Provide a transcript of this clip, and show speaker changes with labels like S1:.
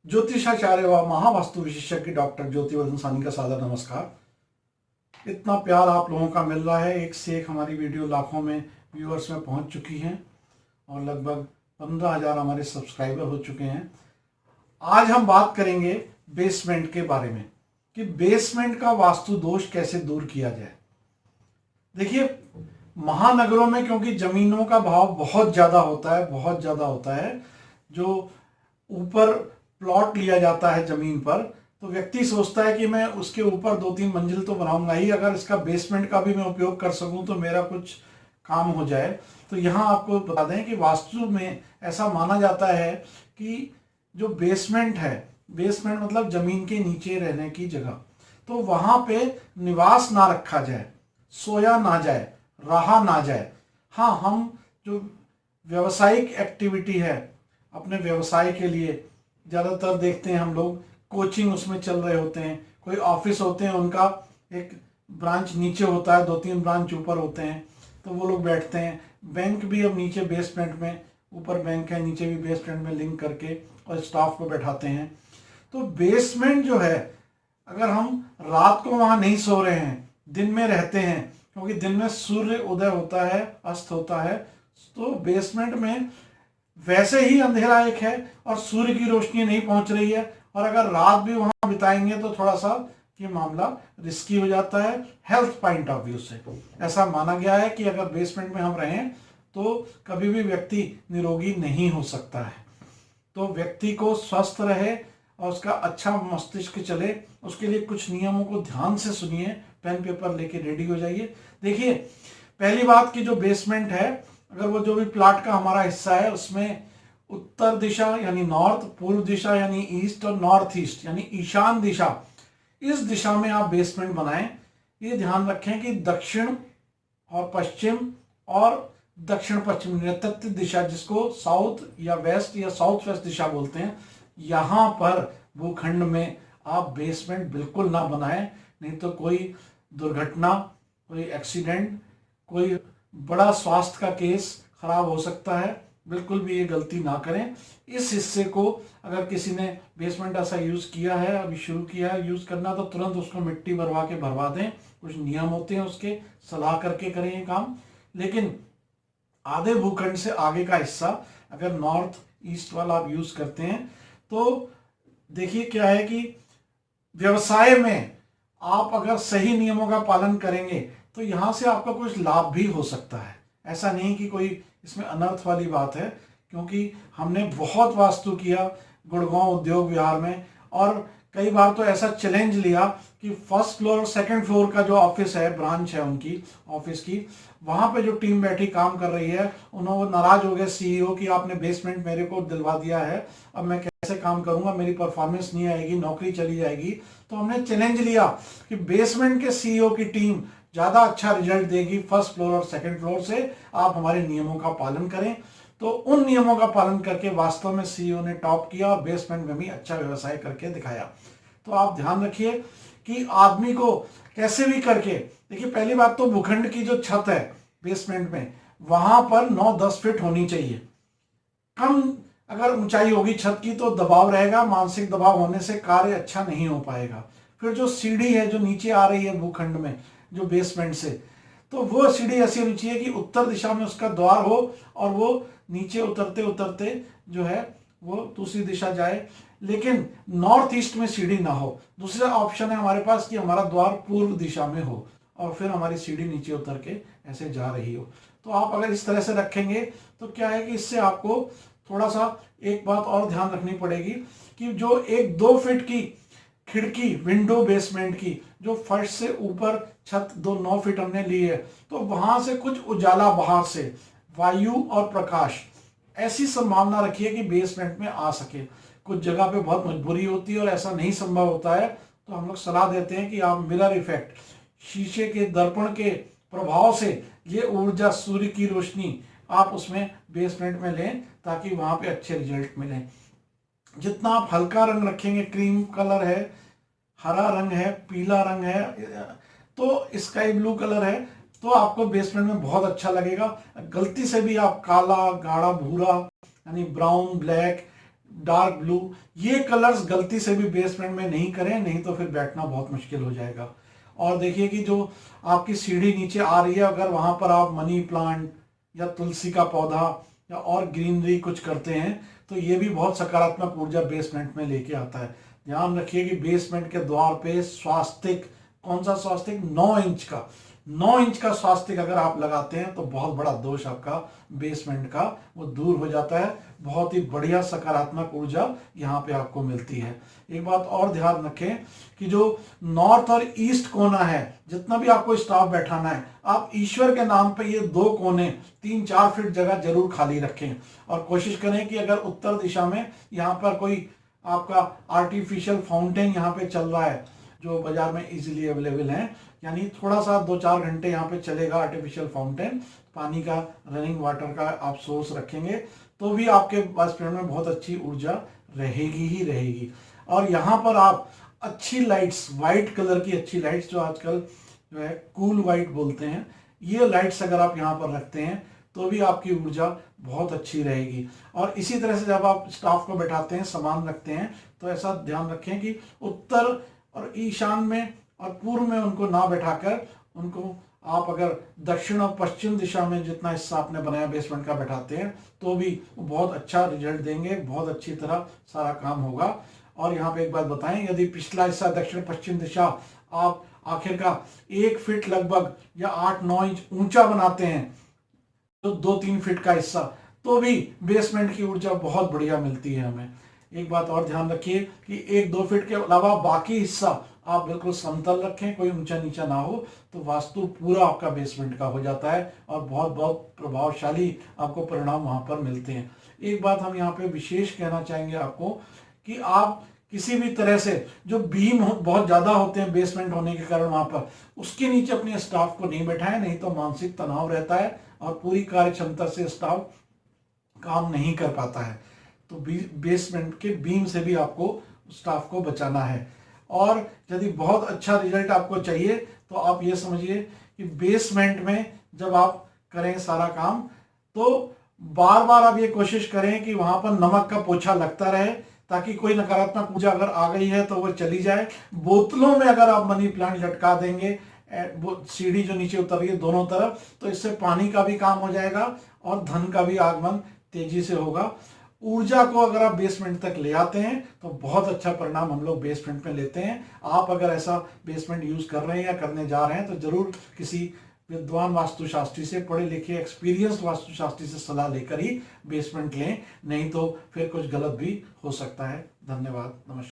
S1: ज्योतिषाचार्य व महावास्तु विशेषज्ञ डॉक्टर ज्योतिवर्धन सानी का सादर नमस्कार। इतना प्यार आप लोगों का मिल रहा है, एक से एक हमारी वीडियो लाखों में व्यूअर्स में पहुंच चुकी हैं और लगभग 15,000 हमारे सब्सक्राइबर हो चुके हैं। आज हम बात करेंगे बेसमेंट के बारे में कि बेसमेंट का वास्तु दोष कैसे दूर किया जाए। देखिए, महानगरों में क्योंकि जमीनों का भाव बहुत ज़्यादा होता है, जो ऊपर प्लॉट लिया जाता है जमीन पर, तो व्यक्ति सोचता है कि मैं उसके ऊपर 2-3 मंजिल तो बनाऊंगा ही, अगर इसका बेसमेंट का भी मैं उपयोग कर सकूं तो मेरा कुछ काम हो जाए। तो यहाँ आपको बता दें कि वास्तु में ऐसा माना जाता है कि जो बेसमेंट है, बेसमेंट मतलब जमीन के नीचे रहने की जगह, तो वहां पे निवास ना रखा जाए, सोया ना जाए, रहा ना जाए। हाँ, हम जो व्यवसायिक एक्टिविटी है अपने व्यवसाय के लिए ज़्यादातर देखते हैं, हम लोग कोचिंग उसमें चल रहे होते हैं, कोई ऑफिस होते हैं उनका एक ब्रांच नीचे होता है, 2-3 ब्रांच ऊपर होते हैं, तो वो लोग बैठते हैं। बैंक भी अब नीचे बेसमेंट में, ऊपर बैंक है नीचे भी बेसमेंट में लिंक करके और स्टाफ को बैठाते हैं। तो बेसमेंट जो है, अगर हम रात को वहाँ नहीं सो रहे हैं, दिन में रहते हैं, क्योंकि दिन में सूर्य उदय होता है, अस्त होता है, तो बेसमेंट में वैसे ही अंधेरा एक है और सूर्य की रोशनी नहीं पहुंच रही है, और अगर रात भी वहां बिताएंगे तो थोड़ा सा ये मामला रिस्की हो जाता है हेल्थ पॉइंट ऑफ व्यू से। ऐसा माना गया है कि अगर बेसमेंट में हम रहें तो कभी भी व्यक्ति निरोगी नहीं हो सकता है। तो व्यक्ति को स्वस्थ रहे और उसका अच्छा मस्तिष्क चले, उसके लिए कुछ नियमों को ध्यान से सुनिए, पेन पेपर लेके रेडी हो जाइए। देखिए, पहली बात कि जो बेसमेंट है, अगर वो जो भी प्लाट का हमारा हिस्सा है उसमें उत्तर दिशा यानी नॉर्थ, पूर्व दिशा यानी ईस्ट और नॉर्थ ईस्ट यानी ईशान दिशा, इस दिशा में आप बेसमेंट बनाएं। ये ध्यान रखें कि दक्षिण और पश्चिम और दक्षिण पश्चिम नैऋत्य दिशा, जिसको साउथ या वेस्ट या साउथ वेस्ट दिशा बोलते हैं, यहाँ पर भूखंड में आप बेसमेंट बिल्कुल ना बनाएं, नहीं तो कोई दुर्घटना, कोई एक्सीडेंट, कोई बड़ा स्वास्थ्य का केस खराब हो सकता है। बिल्कुल भी ये गलती ना करें। इस हिस्से को अगर किसी ने बेसमेंट ऐसा यूज किया है, अभी शुरू किया है यूज करना, तो तुरंत उसको मिट्टी भरवा दें। कुछ नियम होते हैं उसके, सलाह करके करें ये काम। लेकिन आधे भूखंड से आगे का हिस्सा अगर नॉर्थ ईस्ट वाला आप यूज करते हैं, तो देखिए क्या है कि व्यवसाय में आप अगर सही नियमों का पालन करेंगे तो यहां से आपका कुछ लाभ भी हो सकता है। ऐसा नहीं कि कोई इसमें अनर्थ वाली बात है, क्योंकि हमने बहुत वास्तु किया गुड़गांव उद्योग विहार में, और कई बार तो ऐसा चैलेंज लिया कि फर्स्ट फ्लोर और सेकंड फ्लोर का जो ऑफिस है, ब्रांच है उनकी ऑफिस की, वहां पे जो टीम बैठी काम कर रही है, उन्होंने नाराज हो गए सीईओ कि आपने बेसमेंट मेरे को दिलवा दिया है, अब मैं कैसे काम करूंगा, मेरी परफॉर्मेंस नहीं आएगी, नौकरी चली जाएगी। तो हमने चैलेंज लिया कि बेसमेंट के सीईओ की टीम ज्यादा अच्छा रिजल्ट देगी फर्स्ट फ्लोर और सेकंड फ्लोर से, आप हमारे नियमों का पालन करें। तो उन नियमों का पालन करके वास्तव में सीईओ ने टॉप किया और बेसमेंट में भी अच्छा व्यवसाय करके दिखाया। तो आप ध्यान रखिए कि आदमी को कैसे भी करके, देखिए पहली बात तो भूखंड की जो छत है बेसमेंट में, वहां पर 9-10 फीट होनी चाहिए। कम अगर ऊंचाई होगी छत की तो दबाव रहेगा, मानसिक दबाव होने से कार्य अच्छा नहीं हो पाएगा। फिर जो सीढ़ी है जो नीचे आ रही है भूखंड में, जो बेसमेंट से, तो वो सीढ़ी ऐसी होनी चाहिए कि उत्तर दिशा में उसका द्वार हो और वो नीचे उतरते उतरते जो है वो दूसरी दिशा जाए, लेकिन नॉर्थ ईस्ट में सीढ़ी ना हो। दूसरा ऑप्शन है हमारे पास कि हमारा द्वार पूर्व दिशा में हो और फिर हमारी सीढ़ी नीचे उतर के ऐसे जा रही हो। तो आप अगर इस तरह से रखेंगे तो क्या है कि इससे आपको थोड़ा सा एक बात और ध्यान रखनी पड़ेगी कि जो 1-2 फीट की खिड़की विंडो बेसमेंट की जो फर्श से ऊपर छत 2-9 फीट हमने ली है, तो वहां से कुछ उजाला बाहर से, वायु और प्रकाश, ऐसी संभावना रखिए कि बेसमेंट में आ सके। कुछ जगह पे बहुत मजबूरी होती है और ऐसा नहीं संभव होता है, तो हम लोग सलाह देते हैं कि आप मिरर इफेक्ट, शीशे के दर्पण के प्रभाव से ये ऊर्जा, सूर्य की रोशनी आप उसमें बेसमेंट में लें ताकि वहां पे अच्छे रिजल्ट मिले। जितना आप हल्का रंग रखेंगे, क्रीम कलर है, हरा रंग है, पीला रंग है, तो स्काई ब्लू कलर है, तो आपको बेसमेंट में बहुत अच्छा लगेगा। गलती से भी आप काला, गाढ़ा भूरा यानी ब्राउन, ब्लैक, डार्क ब्लू, ये कलर्स गलती से भी बेसमेंट में नहीं करें, नहीं तो फिर बैठना बहुत मुश्किल हो जाएगा। और देखिए कि जो आपकी सीढ़ी नीचे आ रही है, अगर वहां पर आप मनी प्लांट या तुलसी का पौधा या और ग्रीनरी कुछ करते हैं तो ये भी बहुत सकारात्मक ऊर्जा बेसमेंट में लेके आता है। ध्यान रखिए कि बेसमेंट के द्वार पे स्वास्तिक, कौन सा स्वास्तिक, 9 इंच का स्वास्तिक अगर आप लगाते हैं तो बहुत बड़ा दोष आपका बेसमेंट का वो दूर हो जाता है। बहुत ही बढ़िया सकारात्मक ऊर्जा यहाँ पे आपको मिलती है। एक बात और ध्यान रखें कि जो नॉर्थ और ईस्ट कोना है, जितना भी आपको स्टाफ बैठाना है, आप ईश्वर के नाम पे ये 2 कोने 3-4 फीट जगह जरूर खाली रखें। और कोशिश करें कि अगर उत्तर दिशा में यहाँ पर कोई आपका आर्टिफिशियल फाउंटेन यहाँ पे चल रहा है जो बाजार में इजीली अवेलेबल है, यानी थोड़ा सा 2-4 घंटे यहाँ पे चलेगा आर्टिफिशियल फाउंटेन, पानी का, रनिंग वाटर का आप सोर्स रखेंगे तो भी आपके बेसमेंट में बहुत अच्छी ऊर्जा रहेगी ही रहेगी। और यहाँ पर आप अच्छी लाइट्स, वाइट कलर की अच्छी लाइट्स, जो आजकल जो है कूल वाइट बोलते हैं, ये लाइट्स अगर आप यहाँ पर रखते हैं तो भी आपकी ऊर्जा बहुत अच्छी रहेगी। और इसी तरह से जब आप स्टाफ को बैठाते हैं, सामान रखते हैं, तो ऐसा ध्यान रखें कि उत्तर और ईशान में और पूर्व में उनको ना बैठाकर उनको आप अगर दक्षिण और पश्चिम दिशा में जितना हिस्सा आपने बनाया बेसमेंट का बैठाते हैं तो भी बहुत अच्छा रिजल्ट देंगे, बहुत अच्छी तरह सारा काम होगा। और यहाँ पे एक बात बताएं, यदि पिछला हिस्सा दक्षिण पश्चिम दिशा आप आखिर का 1 फीट लगभग या 8-9 इंच ऊंचा बनाते हैं तो 2-3 फीट का हिस्सा, तो भी बेसमेंट की ऊर्जा बहुत बढ़िया मिलती है हमें। एक बात और ध्यान रखिए कि 1-2 फीट के अलावा बाकी हिस्सा आप बिल्कुल समतल रखें, कोई ऊंचा नीचा ना हो, तो वास्तु पूरा आपका बेसमेंट का हो जाता है और बहुत बहुत प्रभावशाली आपको परिणाम वहां पर मिलते हैं। एक बात हम यहाँ पे विशेष कहना चाहेंगे आपको कि आप किसी भी तरह से जो बीम बहुत ज्यादा होते हैं बेसमेंट होने के कारण वहां पर, उसके नीचे अपने स्टाफ को नहीं बैठाएं, नहीं तो मानसिक तनाव रहता है और पूरी कार्य क्षमता से स्टाफ काम नहीं कर पाता है। तो बेसमेंट के बीम से भी आपको स्टाफ को बचाना है। और यदि बहुत अच्छा रिजल्ट आपको चाहिए तो आप ये समझिए कि बेसमेंट में जब आप करें सारा काम तो बार बार आप ये कोशिश करें कि वहां पर नमक का पोछा लगता रहे, ताकि कोई नकारात्मक ऊर्जा अगर आ गई है तो वो चली जाए। बोतलों में अगर आप मनी प्लांट लटका देंगे, वो सीढ़ी जो नीचे उतर रही है दोनों तरफ, तो इससे पानी का भी काम हो जाएगा और धन का भी आगमन तेजी से होगा। ऊर्जा को अगर आप बेसमेंट तक ले आते हैं तो बहुत अच्छा परिणाम हम लोग बेसमेंट में लेते हैं। आप अगर ऐसा बेसमेंट यूज कर रहे हैं या करने जा रहे हैं तो जरूर किसी विद्वान वास्तुशास्त्री से, पढ़े लिखे एक्सपीरियंस्ड वास्तुशास्त्री से सलाह लेकर ही बेसमेंट लें, नहीं तो फिर कुछ गलत भी हो सकता है। धन्यवाद, नमस्कार।